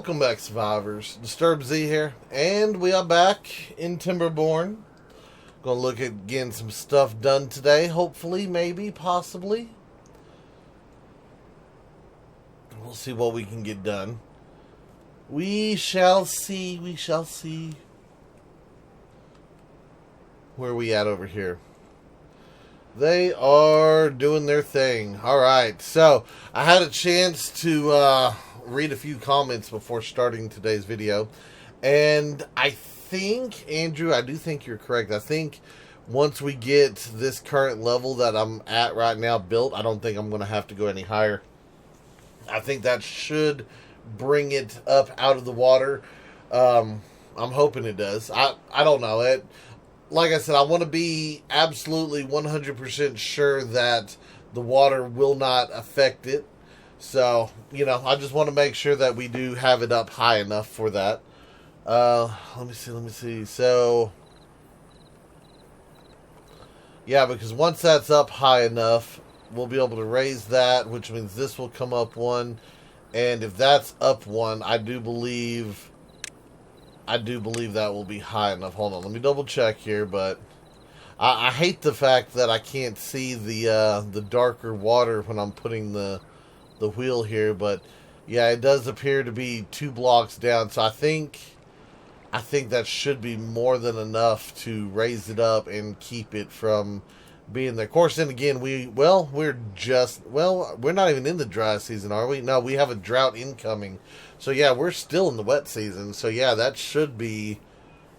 Welcome back, survivors. Disturbed Z here, and we are back in Timberborn. Gonna look at getting some stuff done today. Hopefully, maybe, possibly. We'll see what we can get done. We shall see. We shall see. Where are we at over here? They are doing their thing. Alright, so I had a chance to read a few comments before starting today's video. And I think, Andrew, I do think you're correct. I think once we get this current level that I'm at right now built, I don't think I'm going to have to go any higher. I think that should bring it up out of the water. I'm hoping it does. I don't know. Like I said, I want to be absolutely 100% sure that the water will not affect it. So, I just want to make sure that we do have it up high enough for that. Let me see. So, yeah, because once that's up high enough, we'll be able to raise that, which means this will come up one. And if that's up one, I do believe that will be high enough. Hold on, let me double check here, but I hate the fact that I can't see the darker water when I'm putting the wheel here, but yeah, it does appear to be 2 blocks down, so I think that should be more than enough to raise it up and keep it from being there. Of course, then again, we're not even in the dry season, are we? No, we have a drought incoming. So yeah, we're still in the wet season. So yeah, that should be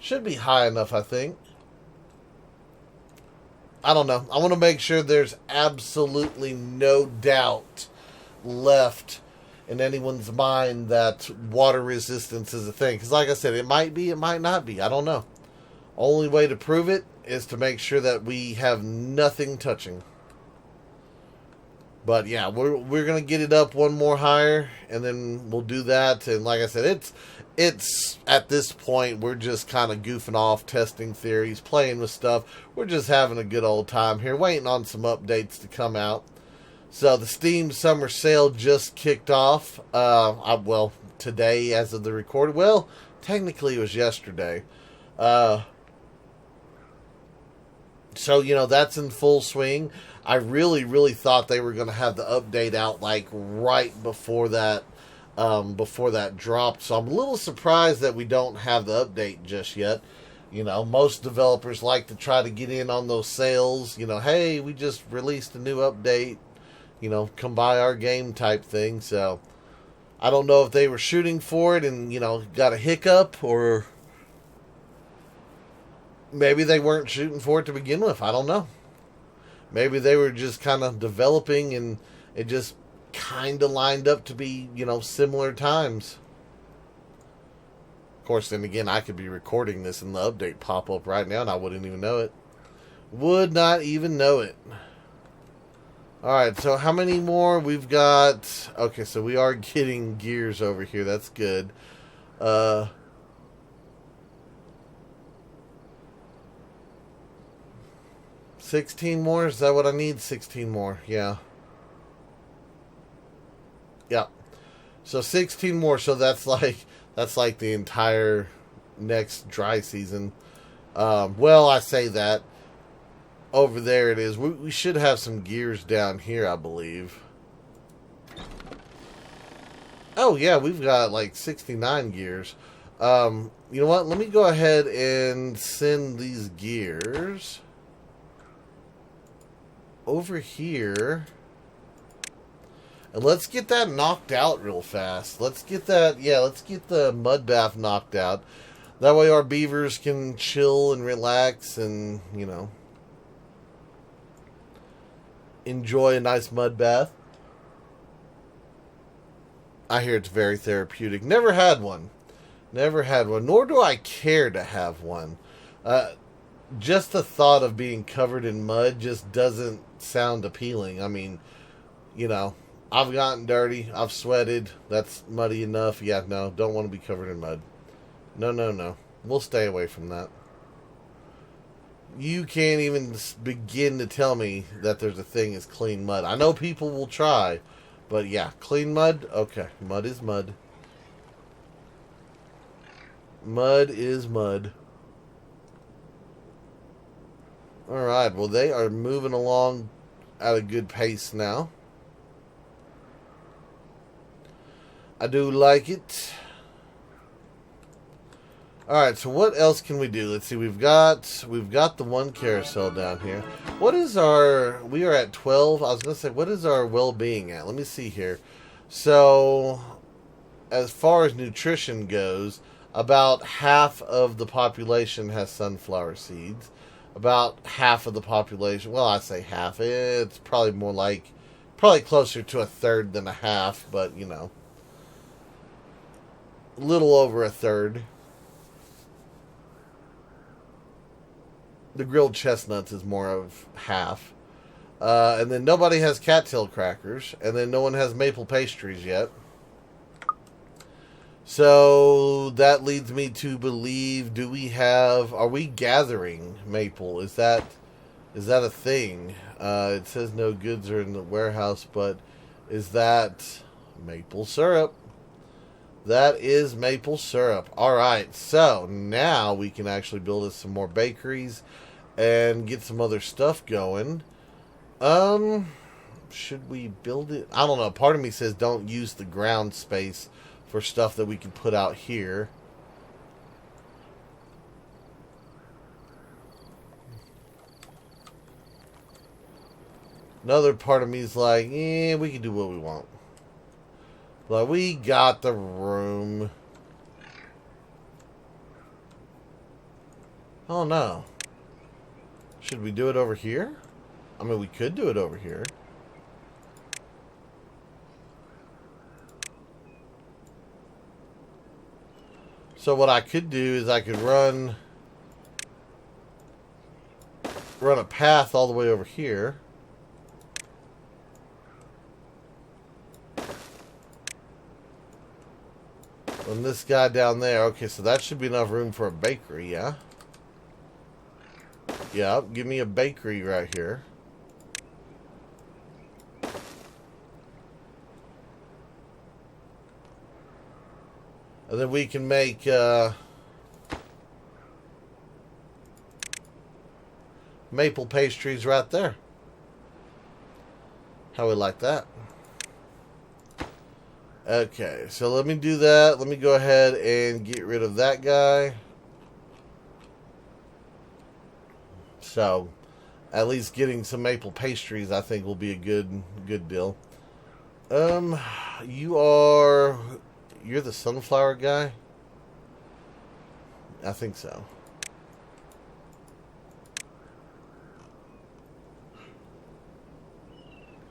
high enough, I think. I don't know. I want to make sure there's absolutely no doubt left in anyone's mind that water resistance is a thing. Because like I said, it might be, it might not be. I don't know. Only way to prove it is to make sure that we have nothing touching. But yeah, we're gonna get it up one more higher, and then we'll do that. And like I said, it's at this point we're just kind of goofing off, testing theories, playing with stuff. We're just having a good old time here, waiting on some updates to come out. So the Steam Summer Sale just kicked off. Well, today as of the record. Well, technically it was yesterday. So, that's in full swing. I really thought they were going to have the update out like right before that dropped. So I'm a little surprised that we don't have the update just yet. Most developers like to try to get in on those sales. Hey, we just released a new update. Come buy our game type thing. So I don't know if they were shooting for it and, got a hiccup, or maybe they weren't shooting for it to begin with. I don't know. Maybe they were just kind of developing and it just kind of lined up to be, similar times. Of course, then again, I could be recording this and the update pop up right now and I wouldn't even know it. Would not even know it. Alright, so how many more? We've got... Okay, so we are getting gears over here. That's good. 16 more? Is that what I need? 16 more, yeah. Yeah. So 16 more, so that's like the entire next dry season. Well, I say that. Over there it is. We should have some gears down here, I believe. Oh, yeah, we've got like 69 gears. You know what? Let me go ahead and send these gears over here, and let's get that knocked out real fast. Let's get the mud bath knocked out. That way our beavers can chill and relax and, enjoy a nice mud bath. I hear it's very therapeutic. Never had one, nor do I care to have one. Just the thought of being covered in mud just doesn't sound appealing. I mean, I've gotten dirty. I've sweated. That's muddy enough. Yeah, no, don't want to be covered in mud. No. We'll stay away from that. You can't even begin to tell me that there's a thing as clean mud. I know people will try, but yeah, clean mud? Okay, mud is mud. Mud is mud. Alright, well, they are moving along at a good pace now. I do like it. Alright, so what else can we do? Let's see, we've got the one carousel down here. What is our... We are at 12. I was going to say, what is our well-being at? Let me see here. So, as far as nutrition goes, about half of the population has sunflower seeds. About half of the population... Well, I say half. It's probably more like... Probably closer to a third than a half, but, you know. A little over a third. The grilled chestnuts is more of half. And then nobody has cattail crackers. And then no one has maple pastries yet. So that leads me to believe, are we gathering maple? Is that a thing? It says no goods are in the warehouse, but is that maple syrup? That is maple syrup. Alright, so now we can actually build us some more bakeries and get some other stuff going. Should we build it? I don't know. Part of me says don't use the ground space for stuff that we can put out here. Another part of me is like, we can do what we want. But we got the room. Oh no. Should we do it over here? I mean, we could do it over here. So what I could do is I could run a path all the way over here. And this guy down there. Okay, so that should be enough room for a bakery, yeah? Yeah, give me a bakery right here. And then we can make maple pastries right there. How we like that? Okay, so let me do that. Let me go ahead and get rid of that guy. So, at least getting some maple pastries, I think, will be a good deal. You're the sunflower guy? I think so.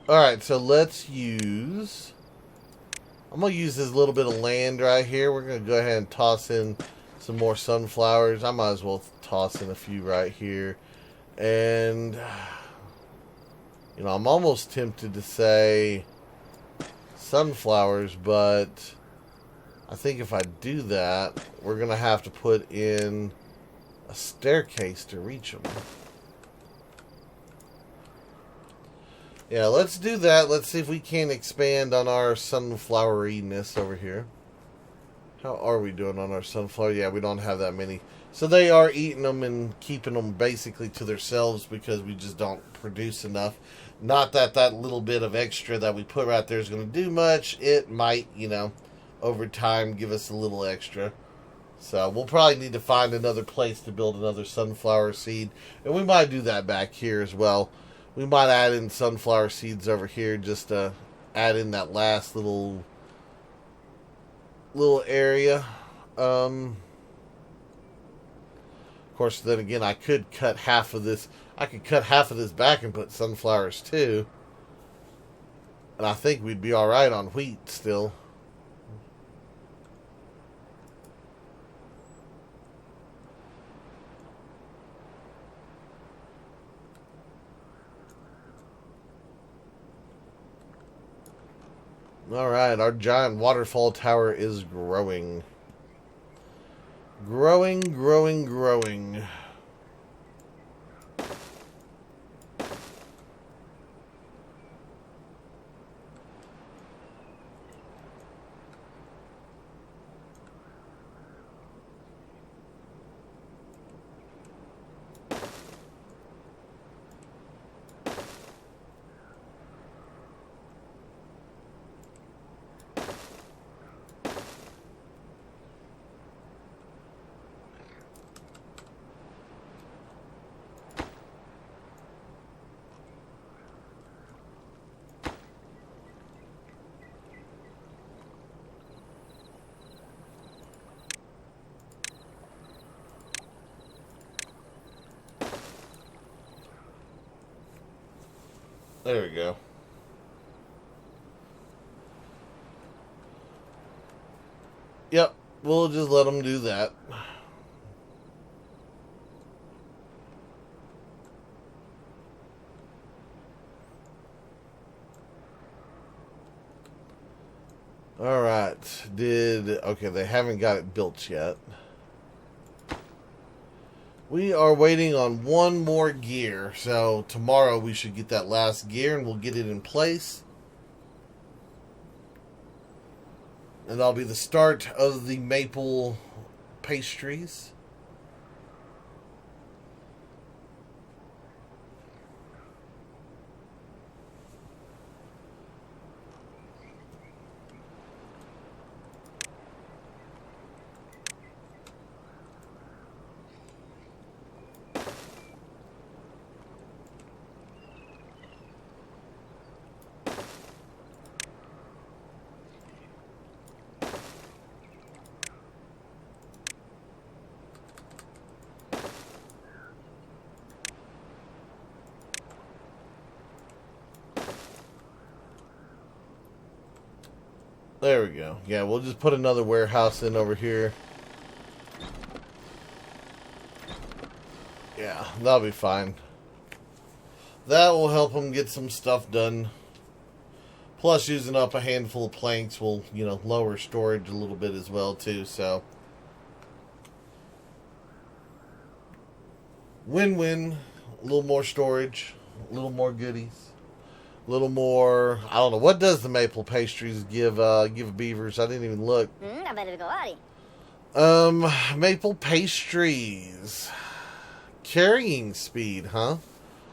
Alright, so let's use... I'm going to use this little bit of land right here. We're going to go ahead and toss in some more sunflowers. I might as well toss in a few right here. And, you know, I'm almost tempted to say sunflowers, but I think if I do that, we're going to have to put in a staircase to reach them. Yeah, let's do that. Let's see if we can expand on our sunfloweriness over here. How are we doing on our sunflower? Yeah, we don't have that many. So they are eating them and keeping them basically to themselves because we just don't produce enough. Not that that little bit of extra that we put right there is going to do much. It might, you know, over time give us a little extra. So we'll probably need to find another place to build another sunflower seed. And we might do that back here as well. We might add in sunflower seeds over here just to add in that last little area. Of course, then again, I could cut half of this. I could cut half of this back and put sunflowers too. And I think we'd be alright on wheat still. Alright, our giant waterfall tower is growing. Growing, growing, growing. There we go. Yep, we'll just let them do that. Alright, okay, they haven't got it built yet. We are waiting on one more gear, so tomorrow we should get that last gear and we'll get it in place. And that'll be the start of the maple pastries. There we go. Yeah, we'll just put another warehouse in over here. Yeah, that'll be fine. That will help them get some stuff done. Plus, using up a handful of planks will, lower storage a little bit as well, too, so. Win-win. A little more storage. A little more goodies. A little more, I don't know, what does the maple pastries give beavers? I didn't even look. Maple pastries. Carrying speed, huh?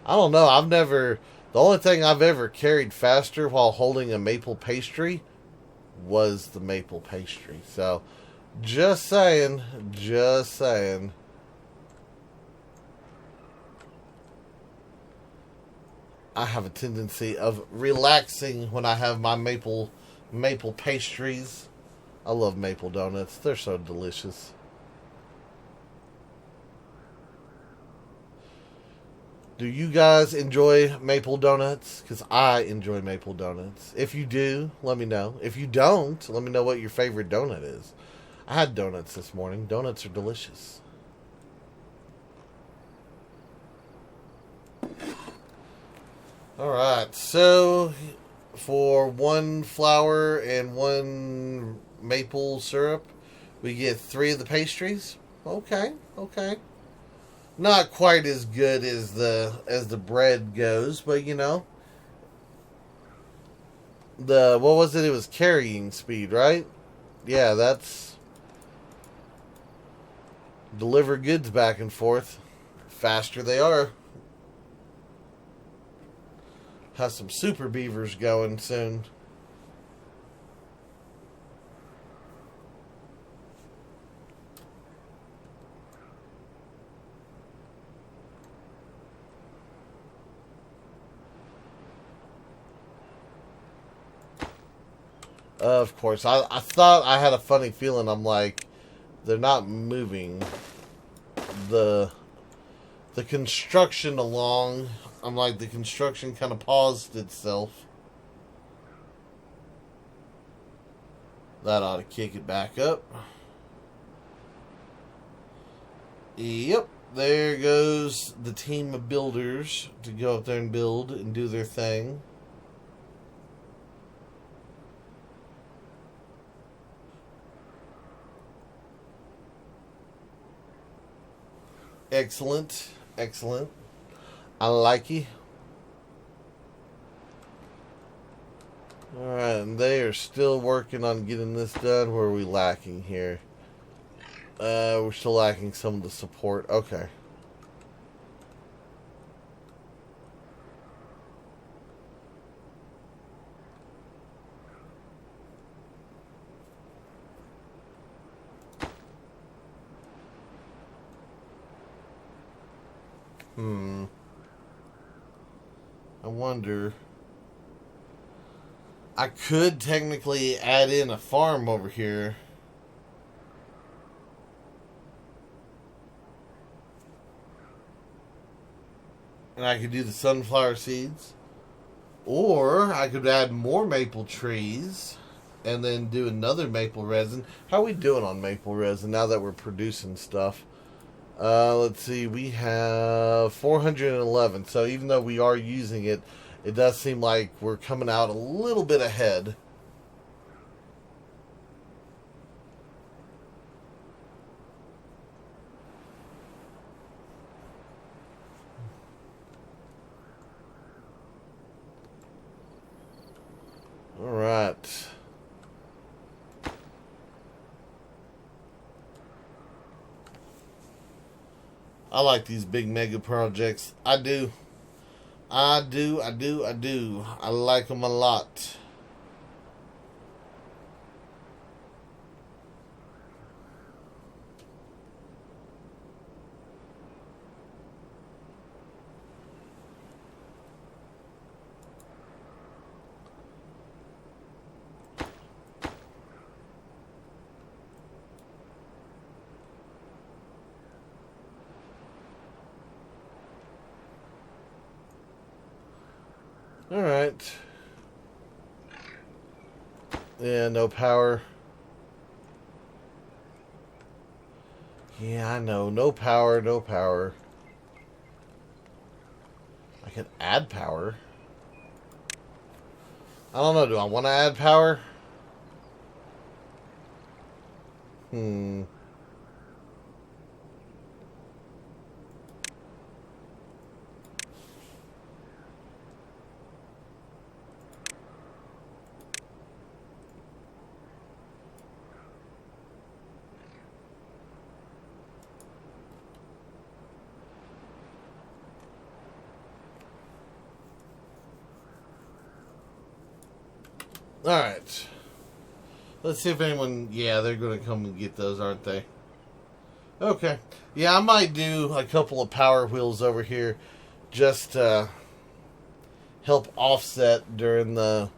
I don't know, the only thing I've ever carried faster while holding a maple pastry was the maple pastry. So, just saying. I have a tendency of relaxing when I have my maple pastries. I love maple donuts. They're so delicious. Do you guys enjoy maple donuts? Because I enjoy maple donuts. If you do, let me know. If you don't, let me know what your favorite donut is. I had donuts this morning. Donuts are delicious. Alright, so for 1 flour and 1 maple syrup, we get 3 of the pastries. Okay. Not quite as good as the bread goes, but what was it? It was carrying speed, right? Yeah, that's deliver goods back and forth. Faster they are. Have some super beavers going soon. Of course, I thought I had a funny feeling. I'm like, they're not moving the construction along. I'm like, the construction kind of paused itself. That ought to kick it back up. Yep, there goes the team of builders to go up there and build and do their thing. Excellent. I like you. Alright, and they are still working on getting this done. Where are we lacking here? We're still lacking some of the support. Okay. I wonder. I could technically add in a farm over here. And I could do the sunflower seeds. Or I could add more maple trees and then do another maple resin. How are we doing on maple resin now that we're producing stuff? Let's see, we have 411. So even though we are using it, it does seem like we're coming out a little bit ahead. All right. I like these big mega projects. I do. I do. I like them a lot. All right. Yeah, no power. Yeah, I know. No power, no power. I can add power. I don't know. Do I want to add power? Hmm. All right. Let's see if anyone... Yeah, they're going to come and get those, aren't they? Okay. Yeah, I might do a couple of power wheels over here just to help offset during the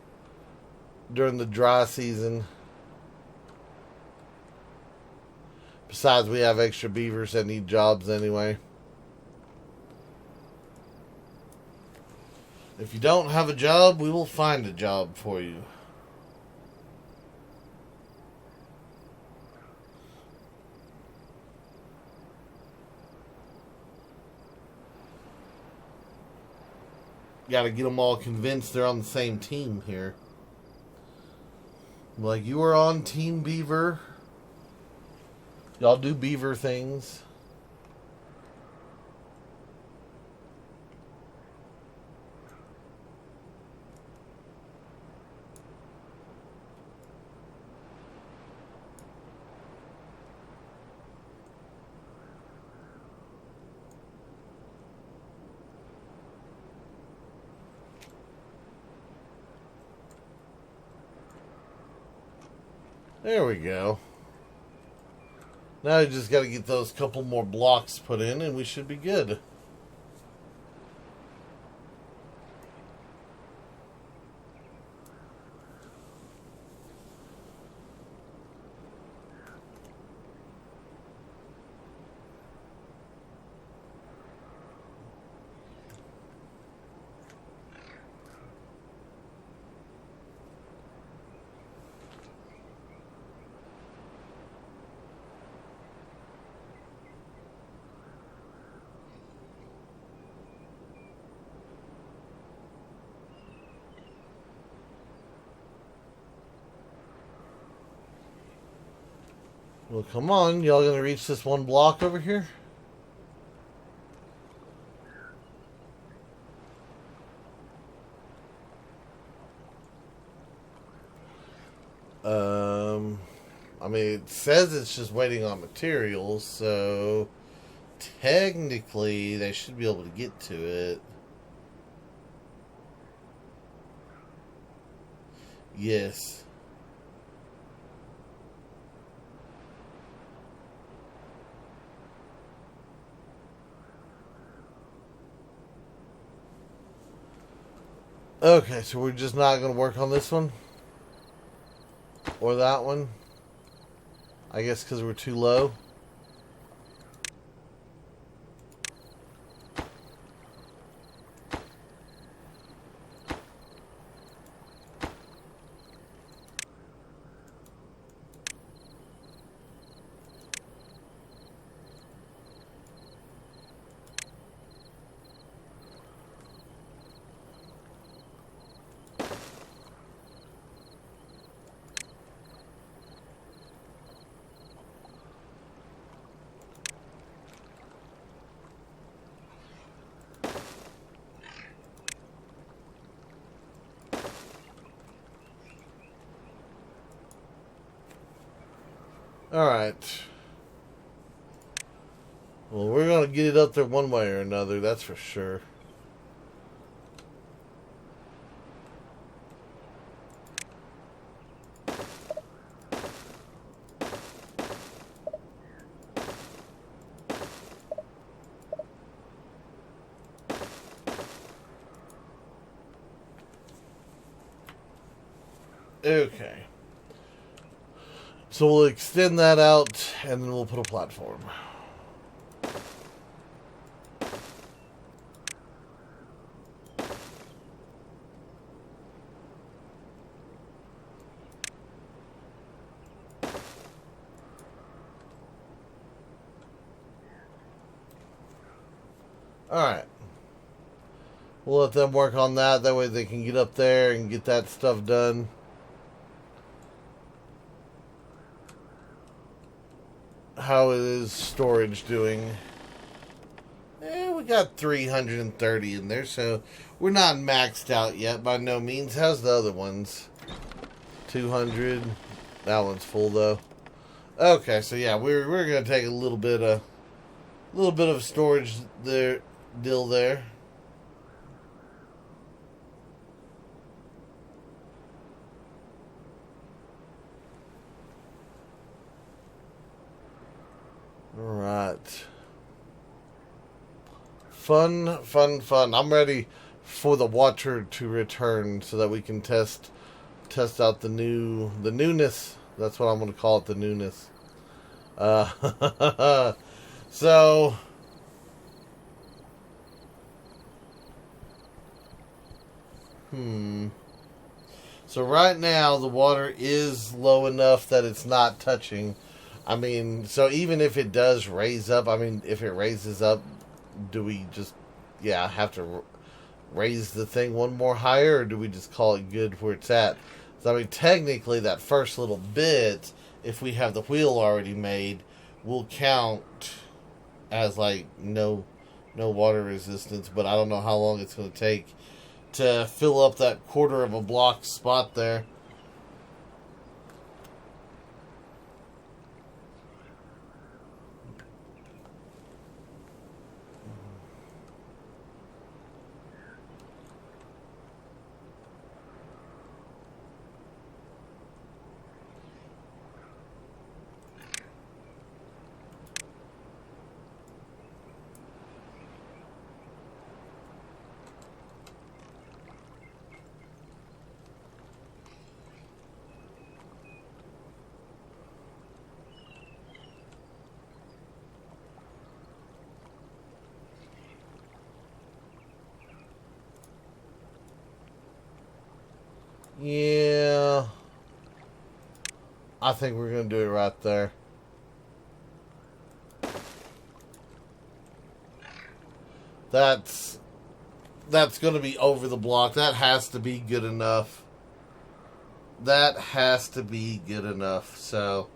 dry season. Besides, we have extra beavers that need jobs anyway. If you don't have a job, we will find a job for you. Got to get them all convinced they're on the same team here. Like, you are on Team Beaver. Y'all do beaver things. There we go. Now you just got to get those couple more blocks put in and we should be good. Well, come on. Y'all gonna reach this one block over here? I mean, it says it's just waiting on materials, so technically they should be able to get to it. Yes. Okay, so we're just not going to work on this one? Or that one? I guess because we're too low? Alright. Well, we're going to get it up there one way or another, that's for sure. Okay. So we'll extend that out, and then we'll put a platform. Alright. We'll let them work on that. That way they can get up there and get that stuff done. How is storage doing? We got 330 in there, so we're not maxed out yet by no means. How's the other ones? 200. That one's full though. Okay, so yeah, we're gonna take a little bit of storage there deal there. Alright. Fun, fun, fun. I'm ready for the Watcher to return so that we can test out the newness. That's what I'm going to call it, the newness. So So right now the water is low enough that it's not touching. I mean, so even if it does raise up, I mean, if it raises up, do we just, have to raise the thing one more higher, or do we just call it good where it's at? So, I mean, technically, that first little bit, if we have the wheel already made, will count as, like, no water resistance, but I don't know how long it's going to take to fill up that quarter of a block spot there. Yeah, I think we're going to do it right there. That's going to be over the block. That has to be good enough. That has to be good enough. So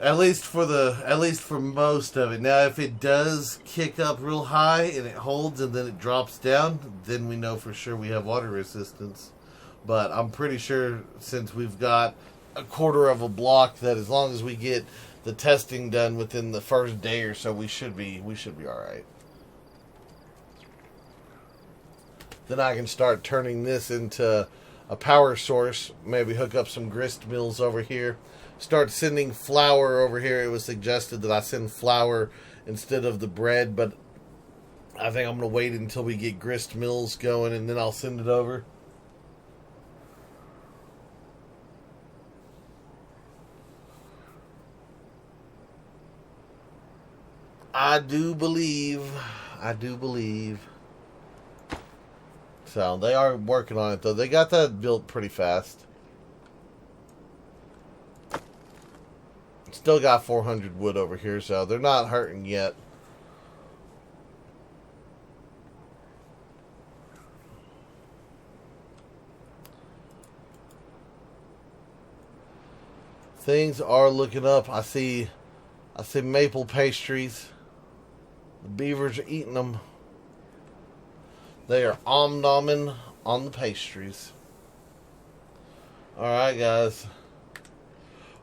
at least for most of it. Now, if it does kick up real high and it holds and then it drops down, then we know for sure we have water resistance. But I'm pretty sure since we've got a quarter of a block, that as long as we get the testing done within the first day or so, we should be all right. Then I can start turning this into a power source. Maybe hook up some grist mills over here. Start sending flour over here. It was suggested that I send flour instead of the bread, but I think I'm going to wait until we get grist mills going and then I'll send it over. I do believe. So they are working on it though. They got that built pretty fast. Still got 400 wood over here, so they're not hurting yet. Things are looking up. I see maple pastries. The beavers are eating them. They are om-nomming on the pastries. Alright, guys.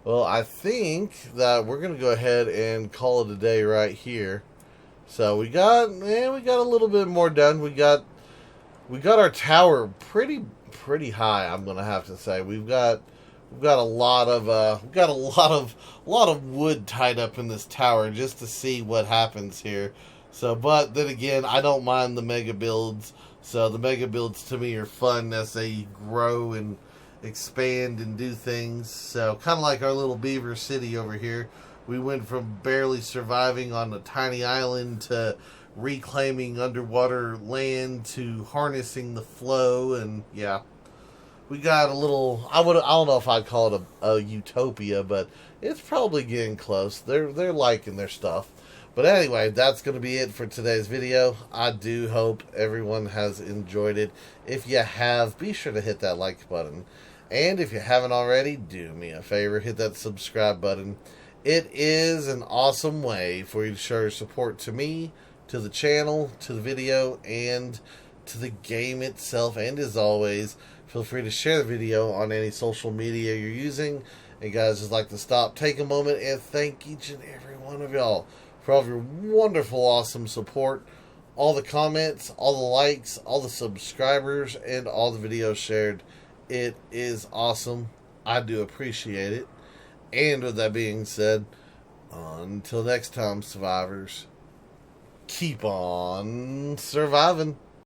Well, I think that we're gonna go ahead and call it a day right here. So we got a little bit more done. We got our tower pretty high. I'm gonna have to say we've got a lot of a lot of wood tied up in this tower just to see what happens here. So, but then again, I don't mind the mega builds. So the mega builds to me are fun as they grow and expand and do things. So kind of like our little beaver city over here. We went from barely surviving on a tiny island to reclaiming underwater land to harnessing the flow, and yeah, we got a little. I don't know if I'd call it a utopia, but it's probably getting close. They're liking their stuff. But anyway, that's going to be it for today's video. I do hope everyone has enjoyed it. If you have, be sure to hit that like button. And if you haven't already, do me a favor, hit that subscribe button. It is an awesome way for you to show your support to me, to the channel, to the video, and to the game itself. And as always, feel free to share the video on any social media you're using. And guys, just like to stop, take a moment, and thank each and every one of y'all for all of your wonderful, awesome support, all the comments, all the likes, all the subscribers, and all the videos shared. It is awesome. I do appreciate it. And with that being said, until next time, survivors, keep on surviving.